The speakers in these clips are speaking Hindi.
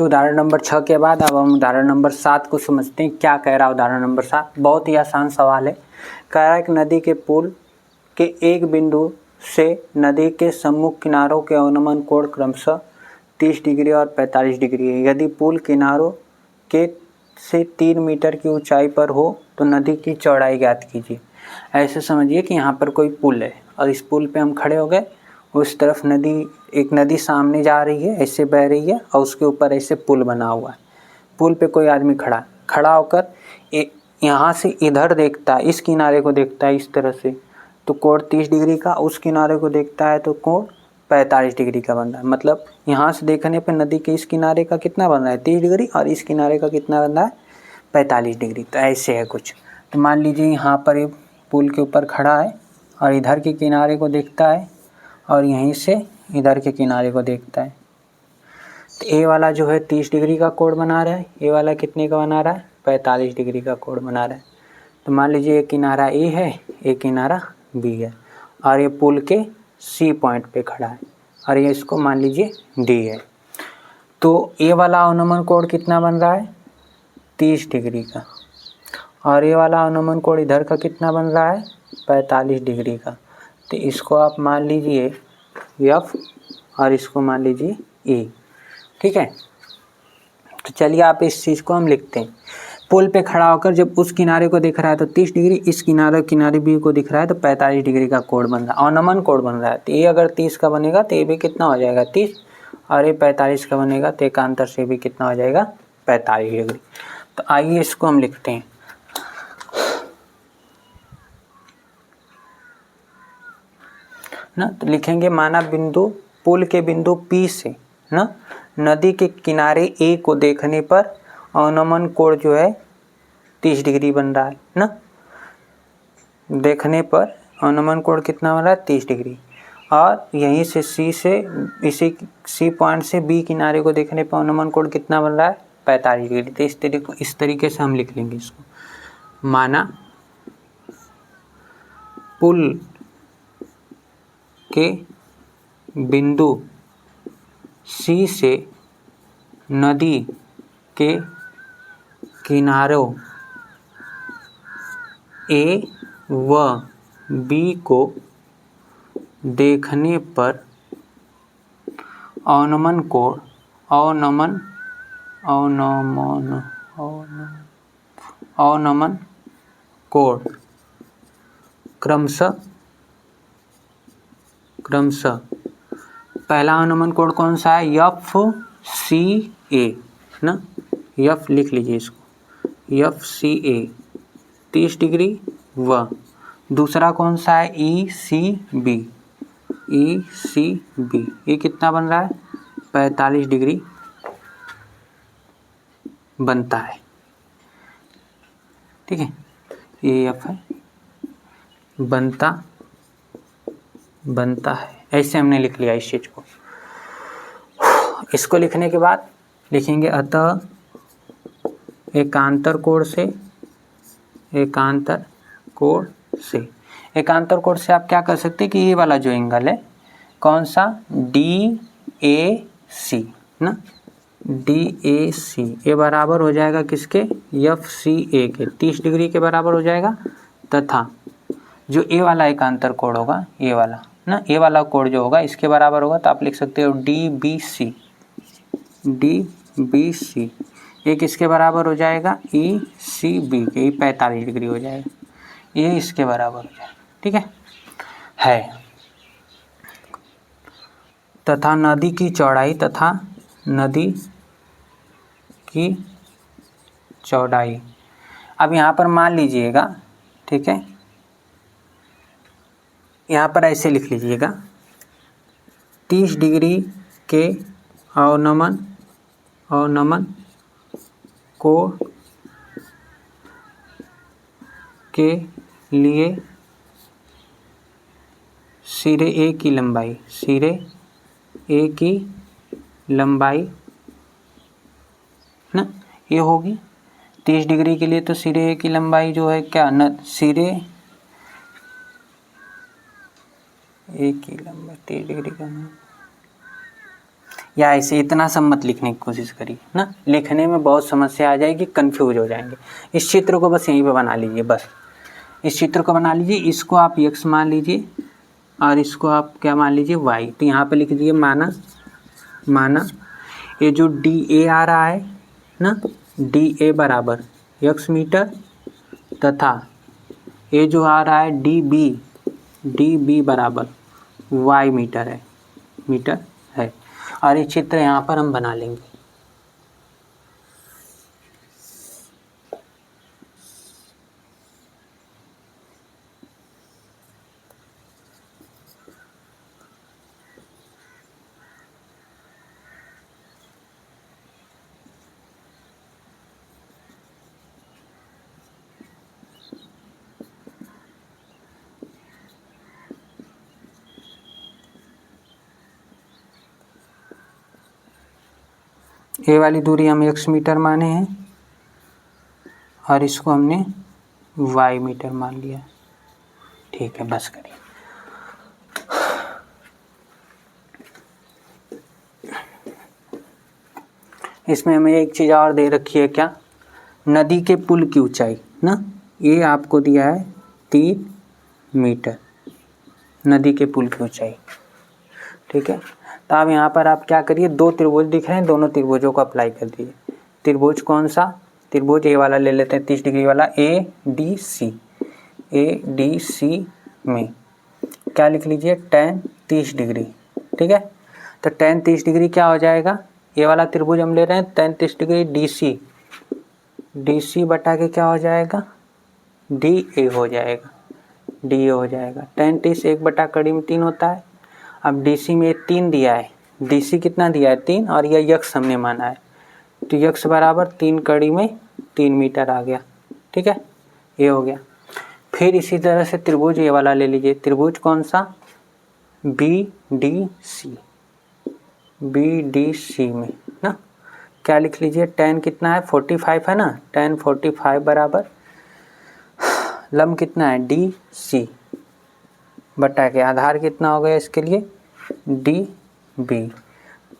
तो उदाहरण नंबर 6 के बाद अब हम उदाहरण नंबर 7 को समझते हैं। क्या कह रहा है उदाहरण नंबर 7? बहुत ही आसान सवाल है। कह रहा है कि नदी के पुल के एक बिंदु से नदी के सम्मुख किनारों के अवनमन कोण क्रमशः 30 डिग्री और 45 डिग्री है। यदि पुल किनारों के से 3 मीटर की ऊंचाई पर हो तो नदी की चौड़ाई ज्ञात कीजिए। ऐसे समझिए कि यहाँ पर कोई पुल है और इस पुल पे हम खड़े हो गए, उस तरफ एक नदी सामने जा रही है, ऐसे बह रही है और उसके ऊपर ऐसे पुल बना हुआ है। पुल पे कोई आदमी खड़ा होकर यहाँ से इधर देखता है, इस किनारे को देखता है इस तरह से, तो कोण 30 डिग्री का, उस किनारे को देखता है तो कोण 45 डिग्री का बन रहा है। मतलब यहाँ से देखने पर नदी के इस किनारे का कितना बन रहा है 30 डिग्री और इस किनारे का कितना बन रहा है 45 डिग्री। तो ऐसे है कुछ। तो मान लीजिए यहाँ पर ये पुल के ऊपर खड़ा है और इधर के किनारे को देखता है और यहीं से इधर के किनारे को देखता है। तो ए वाला जो है 30 डिग्री का कोण बना रहा है, ए वाला कितने का बना रहा है 45 डिग्री का कोण बना रहा है। तो मान लीजिए एक किनारा ए है, एक किनारा बी है और ये पुल के सी पॉइंट पे खड़ा है और ये इसको मान लीजिए डी है। तो ए वाला अवनमन कोण कितना बन रहा है 30 डिग्री का और ये वाला अवनमन कोण इधर का कितना बन रहा है 45 डिग्री का। तो इसको आप मान लीजिए एफ और इसको मान लीजिए ई। ठीक है। तो चलिए आप इस चीज़ को हम लिखते हैं। पुल पे खड़ा होकर जब उस किनारे को दिख रहा है तो 30 डिग्री, इस किनारे बी को दिख रहा है तो 45 डिग्री का कोण बन रहा है, अवनमन कोण बन रहा है। तो ये अगर 30 का बनेगा तो ये भी कितना हो जाएगा 30 और ये 45 का बनेगा तो एकांतर से भी कितना हो जाएगा 45 डिग्री। तो आइए इसको हम लिखते हैं। ना तो लिखेंगे माना बिंदु पुल के बिंदु P से ना नदी के किनारे A को देखने पर अवनमन कोण जो है 30 डिग्री बन रहा है ना। देखने पर अवनमन कोण कितना बन रहा है 30 डिग्री और यहीं से इसी C पॉइंट से B किनारे को देखने पर अवनमन कोण कितना बन रहा है 45 डिग्री। तो इस तरीके से हम लिख लेंगे इसको। माना पुल के बिंदु C से नदी के किनारों A व B को देखने पर अवनमन कोण क्रमशः पहला अवनमन कोण कौन सा है FCA ना, F लिख लीजिए इसको FCA 30 डिग्री व दूसरा कौन सा है ECB ये कितना बन रहा है 45 डिग्री बनता है। ठीक है, ये F है बनता है। ऐसे हमने लिख लिया इस चीज को। इसको लिखने के बाद लिखेंगे अतः एकांतर कोण से आप क्या कर सकते हैं कि ये वाला जो एंगल है कौन सा DAC ना, DAC ये बराबर हो जाएगा किसके FCA के 30 डिग्री के बराबर हो जाएगा। तथा जो ए वाला एकांतर कोण होगा ये वाला ना, ए वाला कोण जो होगा इसके बराबर होगा। तो आप लिख सकते हो DBC ये किसके बराबर हो जाएगा ECB के, ये 45 डिग्री हो जाएगा, ये इसके बराबर हो जाएगा। ठीक है। तथा नदी की चौड़ाई अब यहाँ पर मान लीजिएगा। ठीक है, यहाँ पर ऐसे लिख लीजिएगा 30 डिग्री के अवनमन कोण के लिए सिरे ए की लंबाई ना ये होगी 30 डिग्री के लिए। तो सिरे ए की लंबाई जो है क्या न सिरे ए की लंबाई 30 डिग्री का या ऐसे इतना सब मत लिखने की कोशिश करिए ना, लिखने में बहुत समस्या आ जाएगी, कंफ्यूज हो जाएंगे। इस चित्र को बस यहीं पे बना लीजिए, बस इस चित्र को बना लीजिए, इसको आप x मान लीजिए और इसको आप क्या मान लीजिए y। तो यहाँ पे लिख दीजिए माना ये जो DA आ रहा है ना, DA बराबर x मीटर तथा ये जो आ रहा है DB बराबर y मीटर है और ये चित्र यहाँ पर हम बना लेंगे। ये वाली दूरी हम x मीटर माने हैं और इसको हमने y मीटर मान लिया। ठीक है, बस करिए। इसमें हमें एक चीज़ और दे रखी है, क्या? नदी के पुल की ऊंचाई ना, ये आपको दिया है 3 मीटर नदी के पुल की ऊंचाई। ठीक है, तो अब यहाँ पर आप क्या करिए, 2 त्रिभुज दिख रहे हैं, दोनों त्रिभुजों को अप्लाई कर दीजिए। त्रिभुज कौन सा? त्रिभुज ए वाला ले लेते हैं, 30 डिग्री वाला, ADC में क्या लिख लीजिए, tan 30 डिग्री। ठीक है, तो tan 30 डिग्री क्या हो जाएगा, ये वाला त्रिभुज हम ले रहे हैं, tan 30 डिग्री DC बटा के क्या हो जाएगा, DA हो जाएगा। tan 30 1 बटा कड़ी में 3 होता है। अब DC में 3 दिया है, DC कितना दिया है, 3, और यह यक्ष हमने माना है, तो यक्ष बराबर 3 कड़ी में 3 मीटर आ गया। ठीक है, ये हो गया। फिर इसी तरह से त्रिभुज ये वाला ले लीजिए, त्रिभुज कौन सा, BDC में ना, क्या लिख लीजिए, tan कितना है, 45 है ना, tan 45 बराबर लंब कितना है, DC बटा के आधार कितना हो गया इसके लिए, DB।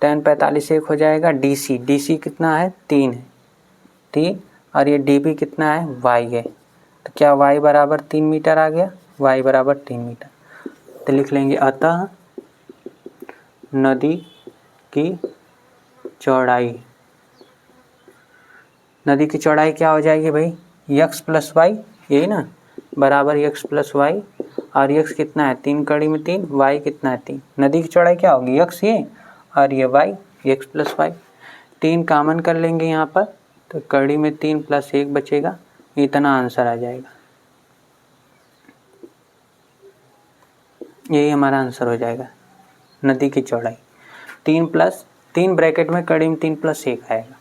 tan 45 1 हो जाएगा, DC कितना है, 3 और ये DB कितना है, y है, तो क्या y बराबर 3 मीटर आ गया, y बराबर 3 मीटर। तो लिख लेंगे, अतः नदी की चौड़ाई क्या हो जाएगी भाई, x प्लस वाई, यही ना, बराबर x प्लस वाई, और x कितना है, 3 कड़ी में 3, y कितना है, 3। नदी की चौड़ाई क्या होगी, x ये और ये y, x plus y. 3 common कर लेंगे यहाँ पर, तो कड़ी में 3 प्लस 1 बचेगा, इतना आंसर आ जाएगा। यही हमारा आंसर हो जाएगा, नदी की चौड़ाई 3 ब्रैकेट में कड़ी में 3 प्लस 1 आएगा।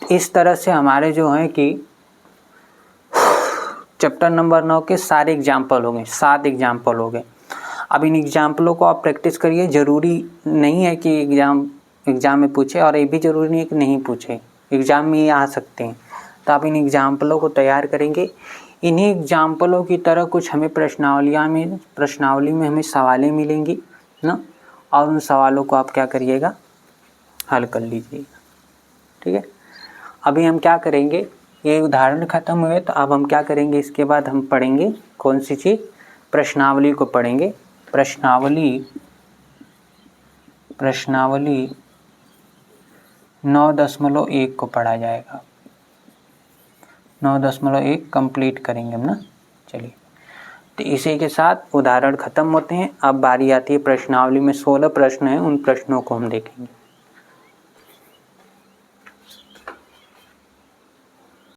इस तरह से हमारे जो हैं कि चैप्टर नंबर 9 के सारे एग्जाम्पल हो गए, 7 एग्जाम्पल हो गए। अब इन एग्जाम्पलों को आप प्रैक्टिस करिए, ज़रूरी नहीं है कि एग्ज़ाम में पूछे, और ये भी ज़रूरी नहीं है कि नहीं पूछे, एग्ज़ाम में ये आ सकते हैं। तो आप इन एग्जाम्पलों को तैयार करेंगे। इन्हीं एग्जाम्पलों की तरह कुछ हमें प्रश्नावली में हमें सवालें मिलेंगी ना, और उन सवालों को आप क्या करिएगा, हल कर लीजिएगा। ठीक है, अभी हम क्या करेंगे, ये उदाहरण ख़त्म हुए, तो अब हम क्या करेंगे, इसके बाद हम पढ़ेंगे कौन सी चीज़, प्रश्नावली को पढ़ेंगे। प्रश्नावली 9.1 को पढ़ा जाएगा, 9.1 कंप्लीट करेंगे हम ना। चलिए, तो इसी के साथ उदाहरण ख़त्म होते हैं। अब बारी आती है प्रश्नावली में 16 प्रश्न हैं, उन प्रश्नों को हम देखेंगे।